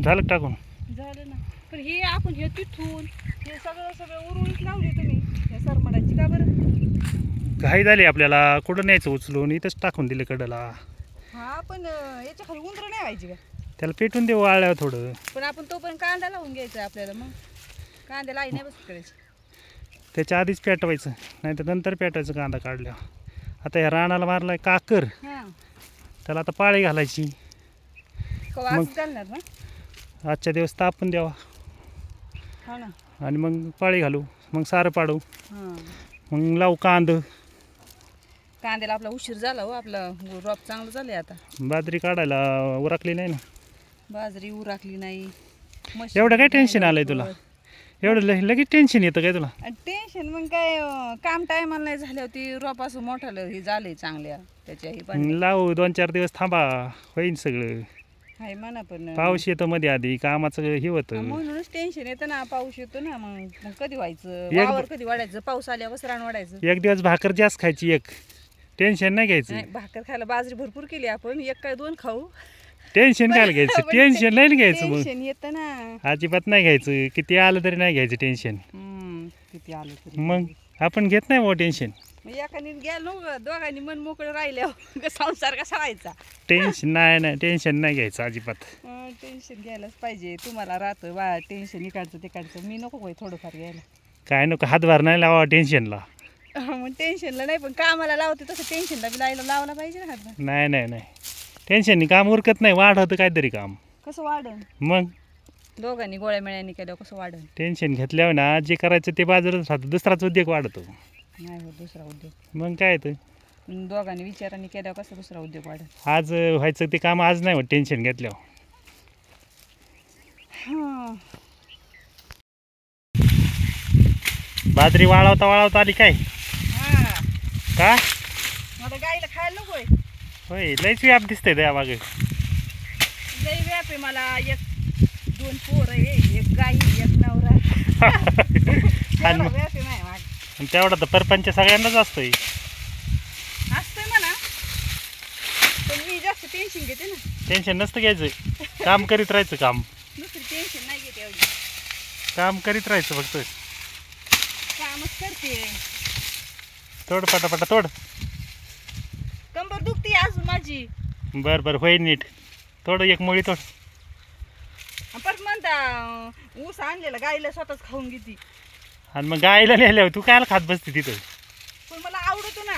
झालं का टाकून? झालं ना. पण हे आपण हे तिथून हे सगळं उरुळीत लावले तुम्ही या सरमडाची का बरं? घाई झाली आपल्याला, कुठं न्यायचं उचलून, इथंच टाकून दिलं कडला. हा पण याच्या खाली उंदरं नाही व्हायची का? त्याला पेटून देऊ वाळल्यावर थोडं. पण आपण तो पण कांदा लावून घ्यायचा आपल्याला, मग कांद्याला आई नाही बस करायची. त्याच्या आधीच पेटवायचं, नाही तर नंतर पेटवायचं कांदा काढल्यावर. आता ह्या रानाला मारलाय काकर, हां त्याला आता पाळी घालायची. कवा घालणार ना? आजच्या दिवस तापून द्यावा हा ना. आणि मग पाळी घालू, मग सारं पाडू, हां मग लावू कांद्याला आपला उशीर झाला हो, आपलं रोप चांगलं झालंय आता. बाजरी काढायला उरकली नाही ना. बाजरी उराकली नाही. एवढं काय टेन्शन आलंय तुला? एवढं लगेच टेन्शन येतं काय तुला? टेन्शन मग काय, काम टायमाला नाही झाले होती, रोप असं मोठालं हे झालंय चांगल्या त्याच्या हे पण लावू 2-4 दिवस थांबा, होईन सगळं. आहे म्हणा. पण पाऊस येतो मध्ये, आधी कामाचं हे होतं. म्हणूनच टेन्शन येतं ना. पाऊस येतो ना, मग कधी व्हायचं एक वावर, कधी वाढायचं, पाऊस आल्यावर रान वाढायचं. एक दिवस भाकर जास्त खायची, एक टेन्शन नाही घ्यायचं. नाही, भाकर खायला बाजरी भरपूर केली आपण, एक काय 2 खाऊ. टेन्शन काय घ्यायचं? टेन्शन नाही घ्यायचं. मग टेन्शन येतं ना. अजिबात नाही घ्यायचं, किती आलं तरी नाही घ्यायचं टेन्शन. किती आलं तरी. मग आपण घेत नाही मग टेन्शन. मग एकाने गेलो, दोघांनी मन मोकळं राहिल्यावर संसार कसा व्हायचा? टेन्शन नाही टेन्शन नाही घ्यायचं अजिबात. टेन्शन घ्यायलाच पाहिजे. तुम्हाला राहतं बा टेन्शन, इकडचं तिकडचं. मी नको होय थोडंफार घ्यायला. काय नको हातभार नाही लावा टेन्शनला. मग टेन्शनला नाही, पण कामाला लावते तसं टेन्शनला बी लावला पाहिजे ना हातभार. नाही टेन्शननी काम उरकत नाही, वाढवतं काहीतरी काम. कसं वाढन? मग दोघांनी गोळ्या मेळ्यानी केल्यावर कसं वाढन? टेन्शन घेतल्यावर ना, जे करायचं ते बाजूलाच राहतं, दुसराच उद्योग वाढतो. नाही हो दुसरा उद्योग. मग काय तर दोघांनी विचारांनी केल्यावर कसं दुसरा उद्योग वाढन? आज व्हायचं ते काम आज नाही होत टेन्शन घेतल्यावर. बाजरी वाळवता आली काय? का? आता गाईला खायला नको. होय, लयच व्याप दिसतंय त्या मागे. लई व्याप आहे मला. 1-2 पोरं आहे, एक गाई, एक नवरा. आणि व्याप आहे नाही माग. तेवढा तर परपंच सगळ्यांनाच असतोय. असतंय म्हणा, पण मी जास्त टेन्शन घेते ना. टेन्शन नसतं घ्यायचं, काम करीत राहायचं. काम दुसरी टेन्शन नाही घेते एवढी. काम करीत राहायचं फक्त. कामच करते. तोड पटापटा तोड. कंबर दुखती अजून माझी. बरं होईल नीट. तोड एक मुळी तोड. परत म्हणता ऊस आणलेला गाईला स्वतःच खाऊन घेते. आणि मग गायला नेल्यावर तू कायला खात बसते तिथं? पण मला आवडतो ना.